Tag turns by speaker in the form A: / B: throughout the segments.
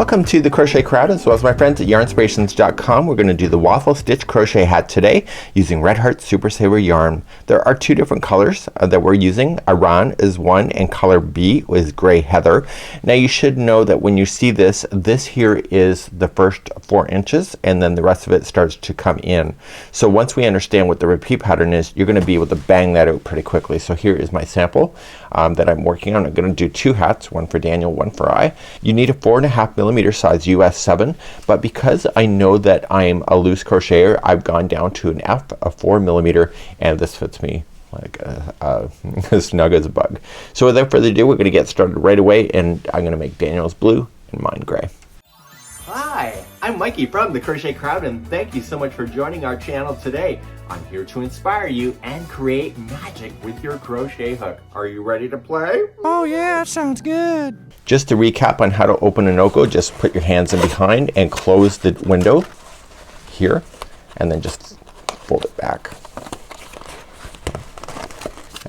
A: Welcome to the Crochet Crowd as well as my friends at yarnspirations.com. We're going to do the Waffle Stitch Crochet Hat today using Red Heart Super Saver yarn. There are two different colors that we're using. Iran is one and color B is Gray Heather. Now you should know that when you see this, this here is the first 4 inches and then the rest of it starts to come in. So once we understand what the repeat pattern is, you're going to be able to bang that out pretty quickly. So here is my sample that I'm working on. I'm going to do 2 hats, one for Daniel, one for I. You need a 4.5 millimeter size US 7, but because I know that I'm a loose crocheter, I've gone down to an F, a 4 millimeter, and this fits me like as snug as a bug. So without further ado, we're going to get started right away, and I'm going to make Daniel's blue and mine gray. Hi, I'm Mikey from the Crochet Crowd, and thank you so much for joining our channel today. I'm here to inspire you and create magic with your crochet hook. Are you ready to play?
B: Oh yeah, that sounds good.
A: Just to recap on how to open an Oko, just put your hands in behind and close the window here, and then just fold it back.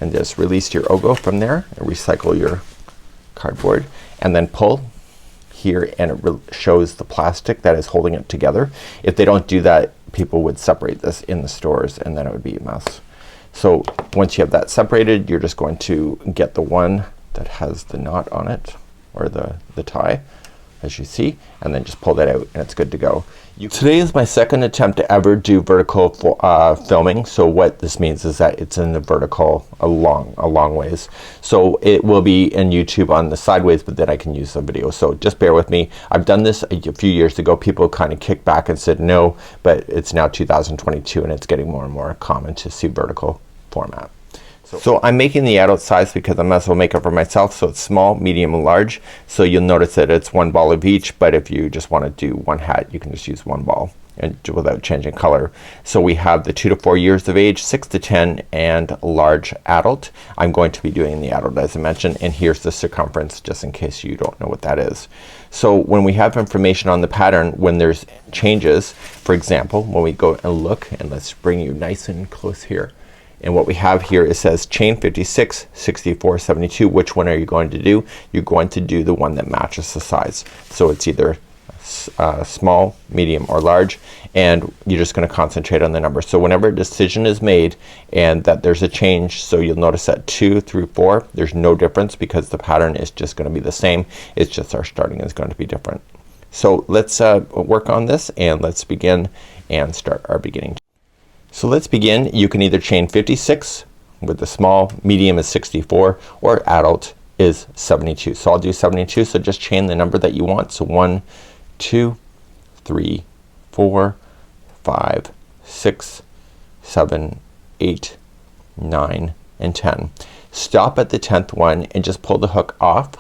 A: And just release your Oko from there and recycle your cardboard, and then pull here, and it shows the plastic that is holding it together. If they don't do that, people would separate this in the stores and then it would be a mess. So once you have that separated, you're just going to get the one that has the knot on it, or the tie, as you see, and then just pull that out and it's good to go. Today is my second attempt to ever do vertical filming. So what this means is that it's in the vertical a long ways. So it will be in YouTube on the sideways, but then I can use the video. So just bear with me. I've done this a few years ago. People kind of kicked back and said no, but it's now 2022 and it's getting more and more common to see vertical format. So I'm making the adult size because I might as well make it for myself. So it's small, medium, and large. So you'll notice that it's 1 ball of each, but if you just want to do 1 hat, you can just use 1 ball and without changing color. So we have the 2 to 4 years of age, 6 to 10, and large adult. I'm going to be doing the adult as I mentioned, and here's the circumference just in case you don't know what that is. So when we have information on the pattern, when there's changes, for example, when we go and look, and let's bring you nice and close here. And what we have here, it says chain 56, 64, 72. Which one are you going to do? You're going to do the one that matches the size. So it's either small, medium, or large, and you're just going to concentrate on the number. So whenever a decision is made and that there's a change, so you'll notice that 2 through 4, there's no difference because the pattern is just going to be the same. It's just our starting is going to be different. So let's work on this, and let's begin and start our beginning. So let's begin. You can either chain 56 with the small, medium is 64, or adult is 72. So I'll do 72. So just chain the number that you want. So 1, 2, 3, 4, 5, 6, 7, 8, 9, and 10. Stop at the 10th one and just pull the hook off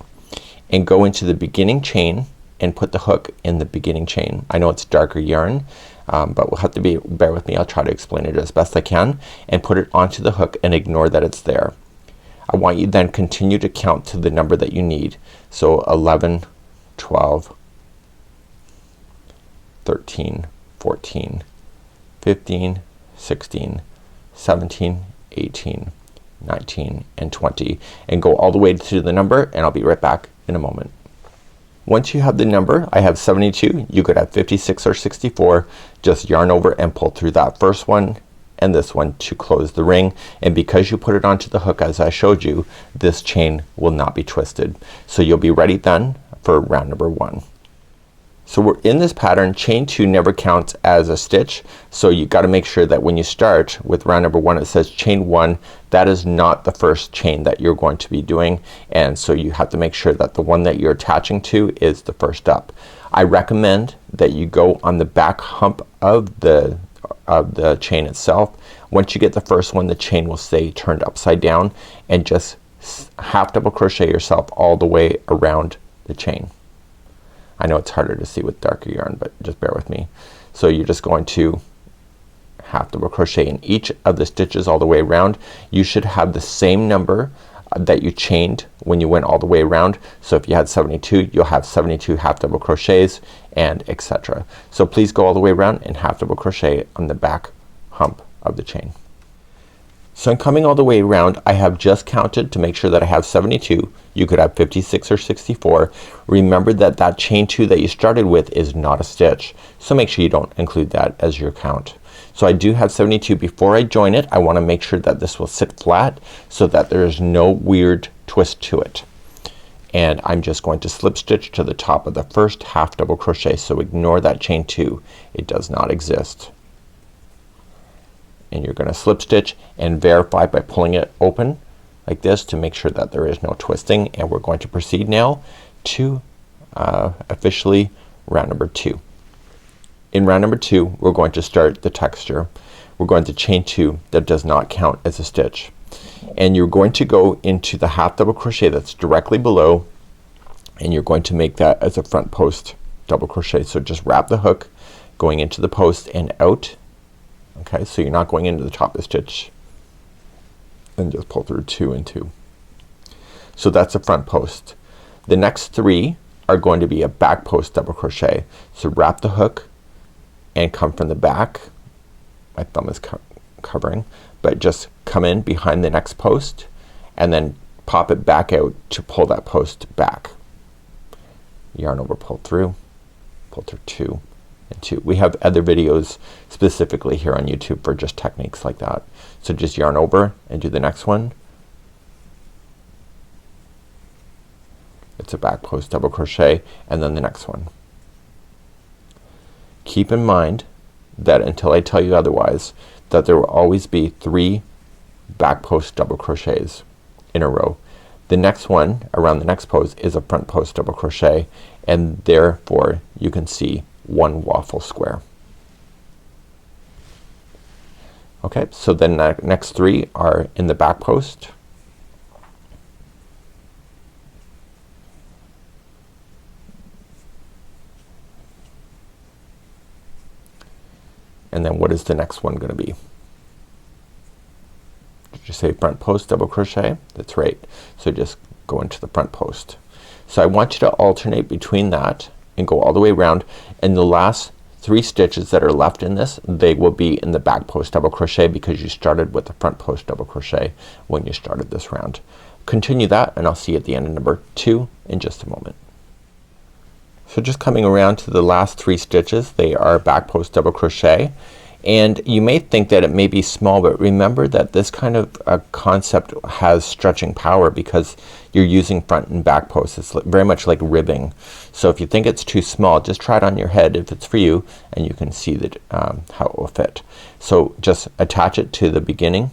A: and go into the beginning chain and put the hook in the beginning chain. I know it's darker yarn, but we'll have to bear with me. I'll try to explain it as best I can, and put it onto the hook and ignore that it's there. I want you then continue to count to the number that you need. So 11, 12, 13, 14, 15, 16, 17, 18, 19, and 20, and go all the way to the number, and I'll be right back in a moment. Once you have the number, I have 72. You could have 56 or 64. Just yarn over and pull through that first one and this one to close the ring. And because you put it onto the hook as I showed you, this chain will not be twisted. So you'll be ready then for round number 1. So we're in this pattern. Chain 2 never counts as a stitch, so you got to make sure that when you start with round number 1, it says chain 1. That is not the first chain that you're going to be doing, and so you have to make sure that the one that you're attaching to is the first up. I recommend that you go on the back hump of the chain itself. Once you get the first one, the chain will stay turned upside down, and just half double crochet yourself all the way around the chain. I know it's harder to see with darker yarn, but just bear with me. So you're just going to half double crochet in each of the stitches all the way around. You should have the same number that you chained when you went all the way around. So if you had 72, you'll have 72 half double crochets, and etc. So please go all the way around and half double crochet on the back hump of the chain. So I'm coming all the way around. I have just counted to make sure that I have 72. You could have 56 or 64. Remember that that chain 2 that you started with is not a stitch. So make sure you don't include that as your count. So I do have 72. Before I join it, I want to make sure that this will sit flat so that there is no weird twist to it. And I'm just going to slip stitch to the top of the first half double crochet. So ignore that chain 2. It does not exist. And you're gonna slip stitch and verify by pulling it open like this to make sure that there is no twisting. And we're going to proceed now to officially round number 2. In round number 2 we're going to start the texture. We're going to chain 2 that does not count as a stitch, and you're going to go into the half double crochet that's directly below, and you're going to make that as a front post double crochet. So just wrap the hook going into the post and out. Okay, so you're not going into the top of the stitch, and just pull through 2 and 2. So that's a front post. The next 3 are going to be a back post double crochet. So wrap the hook and come from the back. My thumb is covering, but just come in behind the next post and then pop it back out to pull that post back. Yarn over, pull through 2 and 2. We have other videos specifically here on YouTube for just techniques like that. So just yarn over and do the next one. It's a back post double crochet, and then the next one. Keep in mind that until I tell you otherwise, that there will always be 3 back post double crochets in a row. The next one around the next post is a front post double crochet, and therefore you can see 1 waffle square. Okay, so then the next 3 are in the back post. And then what is the next one gonna be? Did you say front post double crochet? That's right. So just go into the front post. So I want you to alternate between that and go all the way around, and the last 3 stitches that are left in this, they will be in the back post double crochet because you started with the front post double crochet when you started this round. Continue that, and I'll see you at the end of number 2 in just a moment. So just coming around to the last 3 stitches, they are back post double crochet, and you may think that it may be small, but remember that this kind of concept has stretching power because you're using front and back posts. It's very much like ribbing. So if you think it's too small, just try it on your head if it's for you, and you can see that how it will fit. So just attach it to the beginning,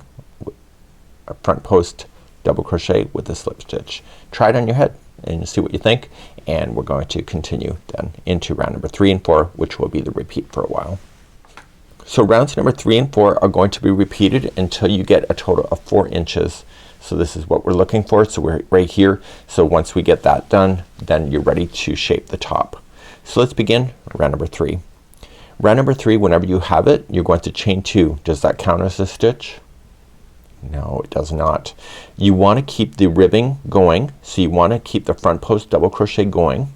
A: a front post double crochet with a slip stitch. Try it on your head and see what you think, and we're going to continue then into round number 3 and 4, which will be the repeat for a while. So rounds number 3 and 4 are going to be repeated until you get a total of 4 inches. So this is what we're looking for. So we're right here. So once we get that done, then you're ready to shape the top. So let's begin round number 3. Round number 3, whenever you have it, you're going to chain 2. Does that count as a stitch? No, it does not. You want to keep the ribbing going, so you want to keep the front post double crochet going,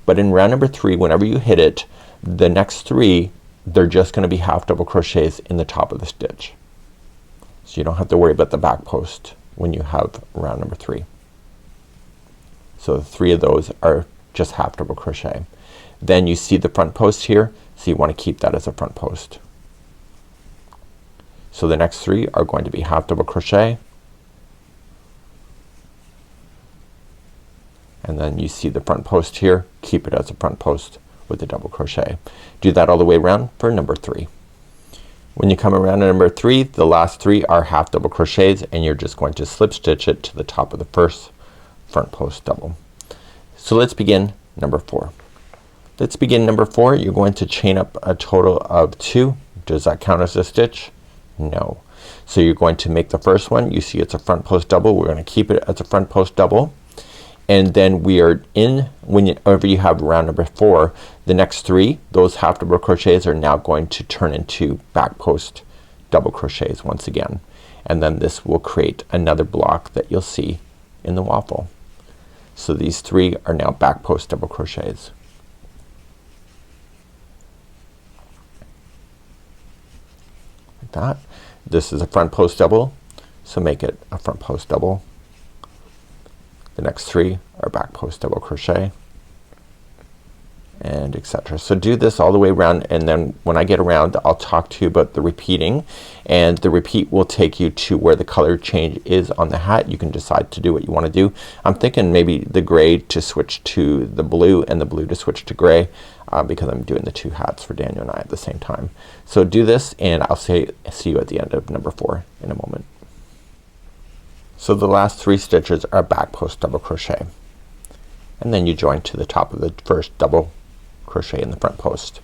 A: but in round number 3, whenever you hit it, the next 3, they're just gonna be half double crochets in the top of the stitch. So you don't have to worry about the back post when you have round number 3. So the 3 of those are just half double crochet. Then you see the front post here, so you want to keep that as a front post. So the next 3 are going to be half double crochet, and then you see the front post here, keep it as a front post with the double crochet. Do that all the way around for number 3. When you come around to number 3, the last 3 are half double crochets, and you're just going to slip stitch it to the top of the first front post double. So let's begin number 4. Let's begin number 4. You're going to chain up a total of 2. Does that count as a stitch? No. So you're going to make the first one. You see it's a front post double. We're going to keep it as a front post double, and then we are in, whenever you have round number 4, the next 3, those half double crochets are now going to turn into back post double crochets once again, and then this will create another block that you'll see in the waffle. So these 3 are now back post double crochets. Like that. This is a front post double. So make it a front post double. The next 3 are back post double crochet, and etc. So do this all the way around, and then when I get around I'll talk to you about the repeating, and the repeat will take you to where the color change is on the hat. You can decide to do what you want to do. I'm thinking maybe the gray to switch to the blue and the blue to switch to gray, because I'm doing the 2 hats for Daniel and I at the same time. So do this, and I'll see you at the end of number 4 in a moment. So the last 3 stitches are back post double crochet, and then you join to the top of the first double crochet in the front post.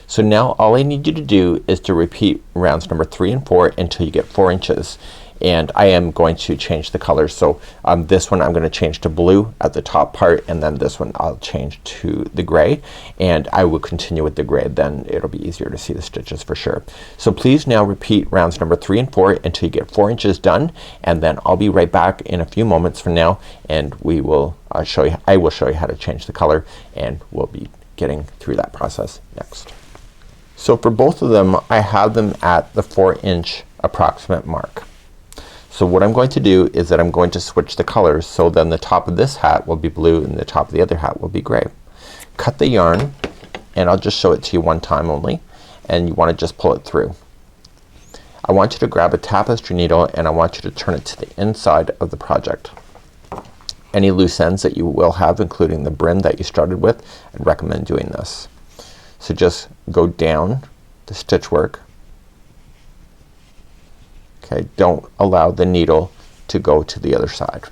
A: So now all I need you to do is to repeat rounds number 3 and 4 until you get 4 inches, and I am going to change the colors. So this one I'm gonna change to blue at the top part, and then this one I'll change to the gray, and I will continue with the gray. Then it'll be easier to see the stitches for sure. So please now repeat rounds number 3 and 4 until you get 4 inches done, and then I'll be right back in a few moments from now, and we will I will show you how to change the color, and we'll be getting through that process next. So for both of them I have them at the 4-inch approximate mark. So what I'm going to do is that I'm going to switch the colors, so then the top of this hat will be blue and the top of the other hat will be gray. Cut the yarn, and I'll just show it to you one time only, and you want to just pull it through. I want you to grab a tapestry needle, and I want you to turn it to the inside of the project. Any loose ends that you will have, including the brim that you started with, I'd recommend doing this. So just go down the stitch work. Okay, don't allow the needle to go to the other side.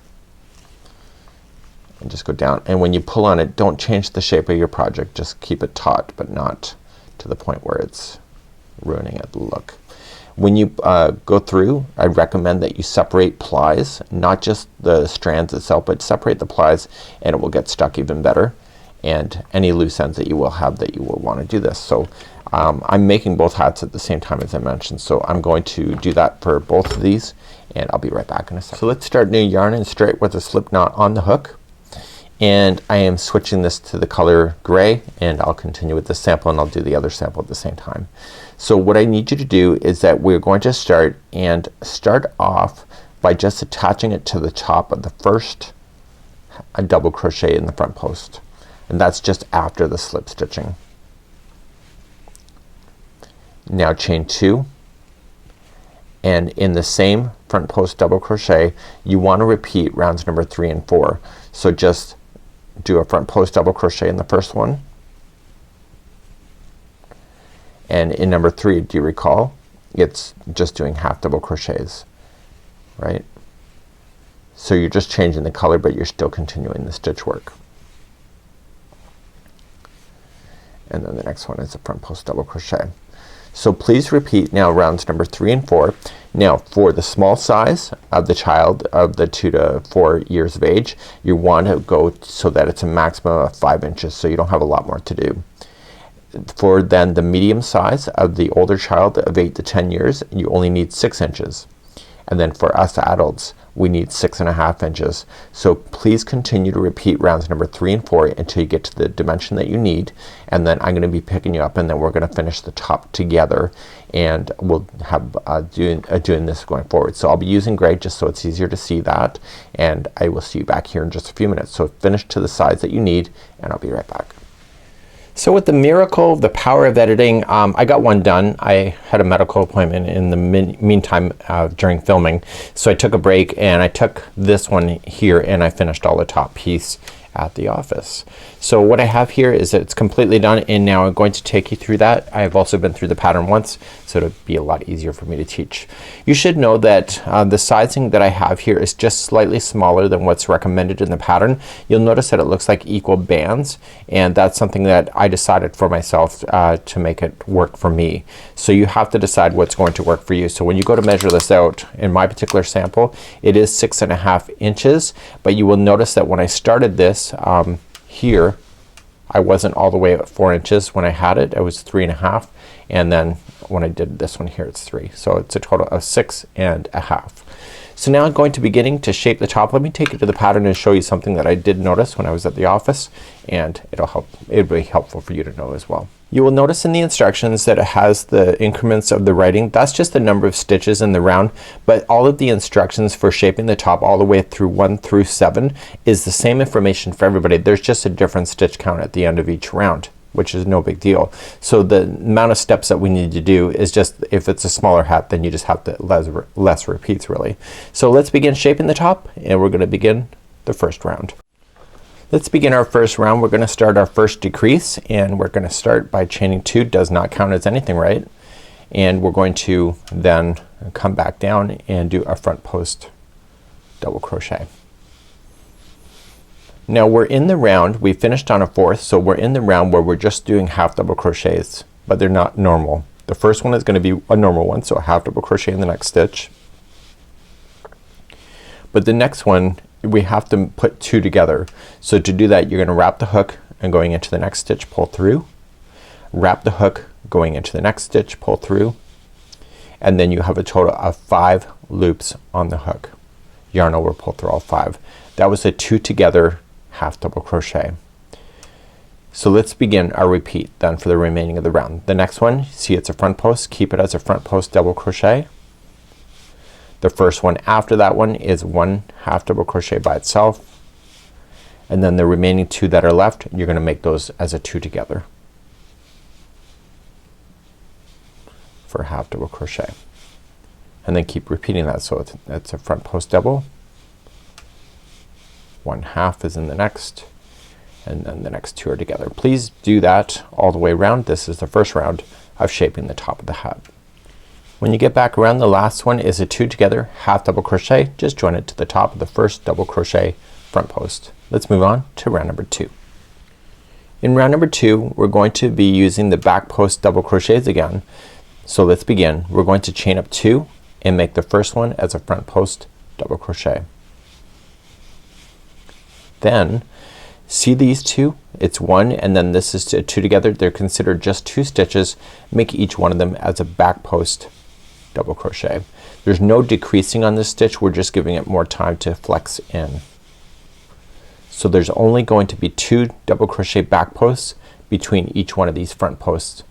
A: And just go down, and when you pull on it, don't change the shape of your project. Just keep it taut, but not to the point where it's ruining the look. When you go through, I recommend that you separate plies, not just the strands itself, but separate the plies, and it will get stuck even better. And any loose ends that you will have, that you will want to do this. So I'm making both hats at the same time as I mentioned, so I'm going to do that for both of these, and I'll be right back in a second. So let's start new yarn and straight with a slip knot on the hook, and I am switching this to the color gray, and I'll continue with this sample, and I'll do the other sample at the same time. So what I need you to do is that we're going to start off by just attaching it to the top of the first double crochet in the front post, and that's just after the slip stitching. Now chain 2, and in the same front post double crochet you want to repeat rounds number 3 and 4. So just do a front post double crochet in the first one, and in number 3, do you recall, it's just doing half double crochets, right? So you're just changing the color, but you're still continuing the stitch work. And then the next one is a front post double crochet. So please repeat now rounds number 3 and 4. Now for the small size of the child of the 2 to 4 years of age, you want to go so that it's a maximum of 5 inches, so you don't have a lot more to do. For then the medium size of the older child of 8 to 10 years, you only need 6 inches. And then for us adults, we need 6.5 inches. So please continue to repeat rounds number 3 and 4 until you get to the dimension that you need, and then I'm gonna be picking you up, and then we're gonna finish the top together, and we'll have doing this going forward. So I'll be using gray just so it's easier to see that, and I will see you back here in just a few minutes. So finish to the size that you need, and I'll be right back. So with the miracle, the power of editing, I got one done. I had a medical appointment in the meantime during filming, so I took a break, and I took this one here, and I finished all the top piece at the office. So what I have here is that it's completely done, and now I'm going to take you through that. I have also been through the pattern once, so it'll be a lot easier for me to teach. You should know that the sizing that I have here is just slightly smaller than what's recommended in the pattern. You'll notice that it looks like equal bands, and that's something that I decided for myself to make it work for me. So you have to decide what's going to work for you. So when you go to measure this out, in my particular sample it is 6.5 inches, but you will notice that when I started this here, I wasn't all the way at 4 inches when I had it. I was 3.5, and then when I did this one here it's 3. So it's a total of 6.5. So now I'm going to beginning to shape the top. Let me take you to the pattern and show you something that I did notice when I was at the office, and it'll be helpful for you to know as well. You will notice in the instructions that it has the increments of the writing. That's just the number of stitches in the round, but all of the instructions for shaping the top all the way through 1 through 7 is the same information for everybody. There's just a different stitch count at the end of each round, which is no big deal. So the amount of steps that we need to do is just, if it's a smaller hat, then you just have to less repeats really. So let's begin shaping the top, and we're gonna begin the first round. Let's begin our first round. We're gonna start our first decrease, and we're gonna start by chaining 2. Does not count as anything, right? And we're going to then come back down and do a front post double crochet. Now we're in the round, we finished on a 4th, so we're in the round where we're just doing half double crochets, but they're not normal. The first one is gonna be a normal one, so a half double crochet in the next stitch. But the next one we have to put 2 together. So to do that, you're gonna wrap the hook and going into the next stitch, pull through, wrap the hook, going into the next stitch, pull through, and then you have a total of 5 loops on the hook. Yarn over, pull through all 5. That was a 2 together half double crochet. So let's begin our repeat then for the remaining of the round. The next one, see it's a front post, keep it as a front post double crochet. The first one after that one is 1 half double crochet by itself, and then the remaining 2 that are left, you're gonna make those as a 2 together for half double crochet, and then keep repeating that. So it's a front post double, 1 half is in the next, and then the next 2 are together. Please do that all the way around. This is the first round of shaping the top of the hat. When you get back around, the last one is a 2 together half double crochet. Just join it to the top of the first double crochet front post. Let's move on to round number 2. In round number 2, we're going to be using the back post double crochets again. So let's begin. We're going to chain up 2 and make the first one as a front post double crochet. Then see these 2? It's 1 and then this is 2 together. They're considered just 2 stitches. Make each one of them as a back post double crochet. There's no decreasing on this stitch, we're just giving it more time to flex in. So there's only going to be 2 double crochet back posts between each one of these front posts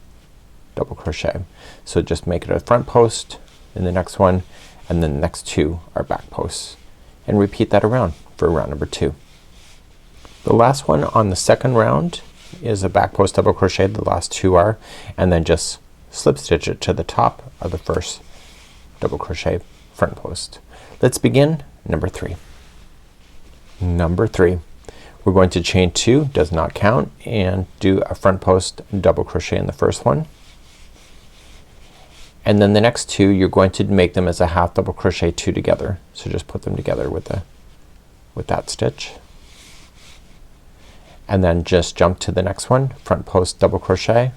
A: double crochet. So just make it a front post in the next one, and then the next 2 are back posts, and repeat that around for round number 2. The last one on the second round is a back post double crochet, the last 2 are, and then just slip stitch it to the top of the first double crochet front post. Let's begin number 3. Number 3, we're going to chain 2, does not count, and do a front post double crochet in the first one, and then the next 2 you're going to make them as a half double crochet 2 together. So just put them together with that stitch, and then just jump to the next one, front post double crochet,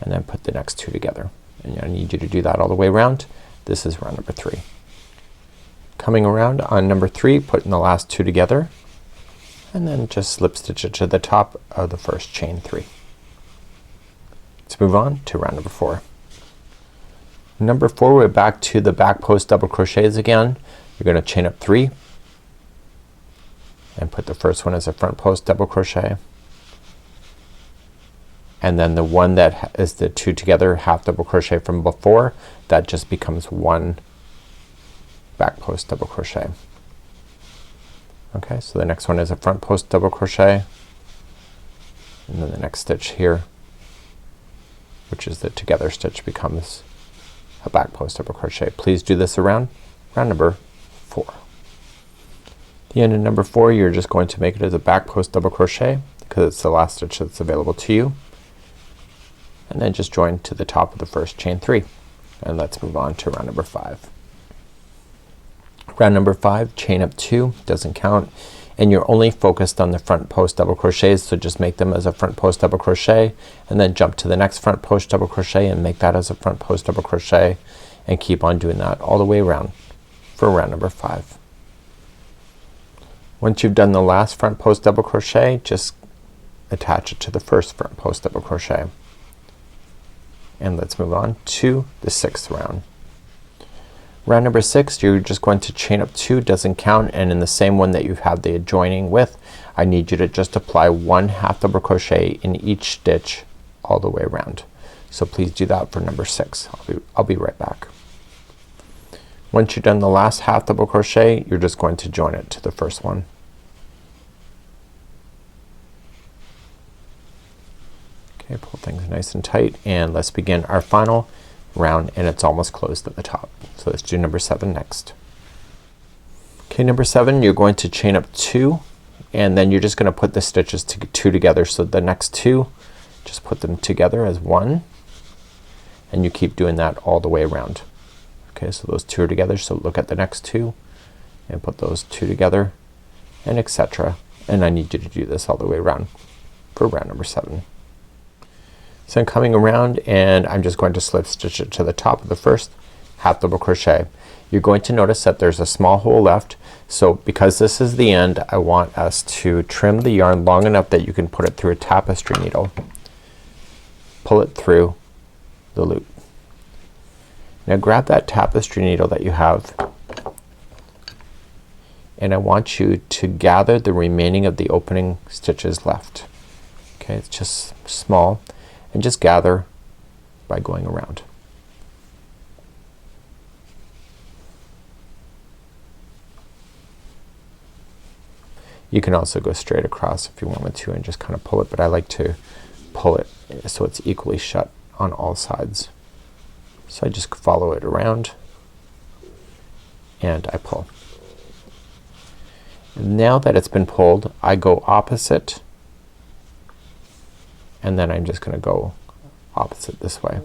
A: and then put the next 2 together. And I need you to do that all the way around. This is round number 3. Coming around on number 3, putting the last 2 together, and then just slip stitch it to the top of the first chain 3. Let's move on to round number 4. Number 4, we're back to the back post double crochets again. You're gonna chain up 3 and put the first one as a front post double crochet, and then the one that is the 2 together half double crochet from before, that just becomes 1 back post double crochet. Okay, so the next one is a front post double crochet, and then the next stitch here, which is the together stitch, becomes a back post double crochet. Please do this around round number 4. The end of number 4, you're just going to make it as a back post double crochet because it's the last stitch that's available to you, and then just join to the top of the first chain 3, and let's move on to round number 5. Round number 5, chain up 2, doesn't count, and you're only focused on the front post double crochets, so just make them as a front post double crochet, and then jump to the next front post double crochet and make that as a front post double crochet, and keep on doing that all the way around for round number 5. Once you've done the last front post double crochet, just attach it to the first front post double crochet, and let's move on to the 6th round. Round number 6, you're just going to chain up 2, doesn't count, and in the same one that you have the adjoining with, I need you to just apply 1 half double crochet in each stitch all the way around. So please do that for number 6. I'll be right back. Once you've done the last half double crochet, you're just going to join it to the first one. Okay, pull things nice and tight, and let's begin our final round, and it's almost closed at the top. So let's do number 7 next. Okay, number 7, you're going to chain up 2, and then you're just gonna put the stitches 2 together. So the next 2, just put them together as 1, and you keep doing that all the way around. Okay, so those 2 are together, so look at the next 2 and put those 2 together, and etc. And I need you to do this all the way around for round number 7. So I'm coming around, and I'm just going to slip stitch it to the top of the first half double crochet. You're going to notice that there's a small hole left, so because this is the end, I want us to trim the yarn long enough that you can put it through a tapestry needle. Pull it through the loop. Now grab that tapestry needle that you have, and I want you to gather the remaining of the opening stitches left. Okay, it's just small, and just gather by going around. You can also go straight across if you wanted to and just kind of pull it, but I like to pull it so it's equally shut on all sides. So I just follow it around and I pull. Now that it's been pulled, I go opposite, and then I'm just gonna go opposite this way.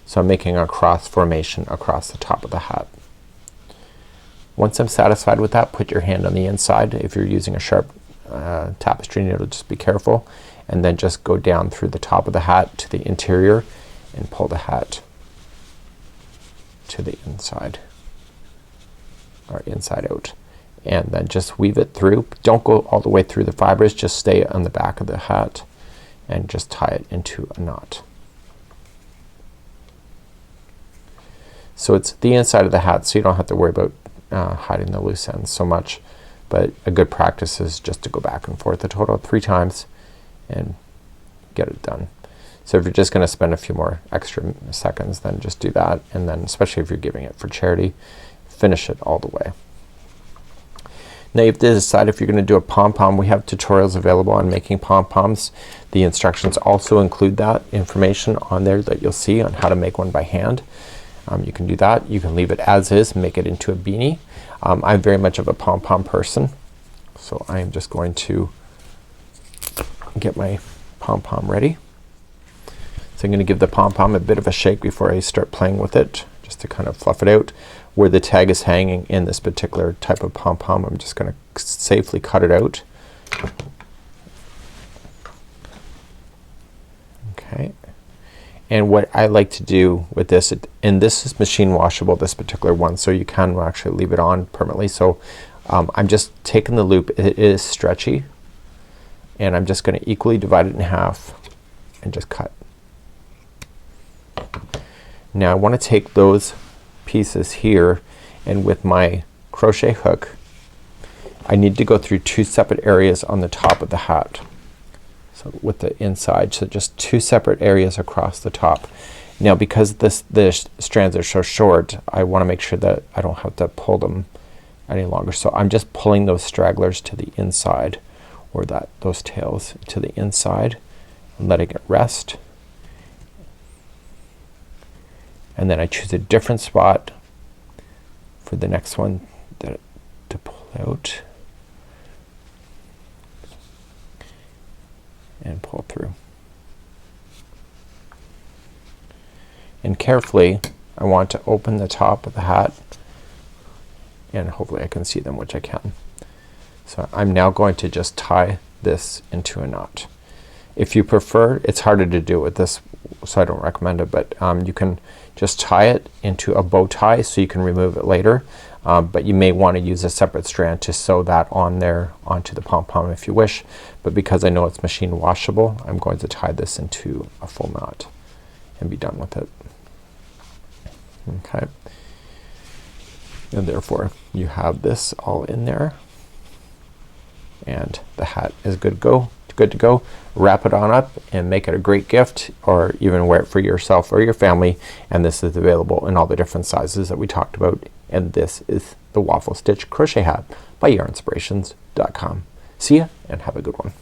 A: So I'm making a cross formation across the top of the hat. Once I'm satisfied with that, put your hand on the inside. If you're using a sharp tapestry needle, just be careful, and then just go down through the top of the hat to the interior and pull the hat to the inside, or inside out, and then just weave it through. Don't go all the way through the fibers, just stay on the back of the hat and just tie it into a knot. So it's the inside of the hat, so you don't have to worry about hiding the loose ends so much, but a good practice is just to go back and forth a total of 3 times and get it done. So if you're just gonna spend a few more extra seconds, then just do that, and then especially if you're giving it for charity, finish it all the way. Now you have to decide if you're gonna do a pom-pom. We have tutorials available on making pom-poms. The instructions also include that information on there that you'll see on how to make one by hand. You can do that. You can leave it as is, make it into a beanie. I'm very much of a pom-pom person, so I am just going to get my pom-pom ready. So I'm gonna give the pom-pom a bit of a shake before I start playing with it, just to kind of fluff it out. Where the tag is hanging in this particular type of pom-pom, I'm just gonna safely cut it out. Okay. And what I like to do with this, and this is machine washable, this particular one, so you can actually leave it on permanently. So I'm just taking the loop, it is stretchy, and I'm just gonna equally divide it in half and just cut. Now I want to take those pieces here, and with my crochet hook I need to go through 2 separate areas on the top of the hat. So with the inside, so just 2 separate areas across the top. Now because the strands are so short, I want to make sure that I don't have to pull them any longer. So I'm just pulling those stragglers to the inside, or those tails to the inside, and letting it rest. And then I choose a different spot for the next one to pull out and pull through. And carefully I want to open the top of the hat, and hopefully I can see them, which I can. So I'm now going to just tie this into a knot. If you prefer, it's harder to do with this, so I don't recommend it, but you can just tie it into a bow tie so you can remove it later, but you may want to use a separate strand to sew that on there onto the pom-pom if you wish, but because I know it's machine washable, I'm going to tie this into a full knot and be done with it. Okay, and therefore you have this all in there, and the hat is good to go good to go. Wrap it on up and make it a great gift, or even wear it for yourself or your family. And this is available in all the different sizes that we talked about. And this is the Waffle Stitch Crochet Hat by YarnSpirations.com. See ya and have a good one.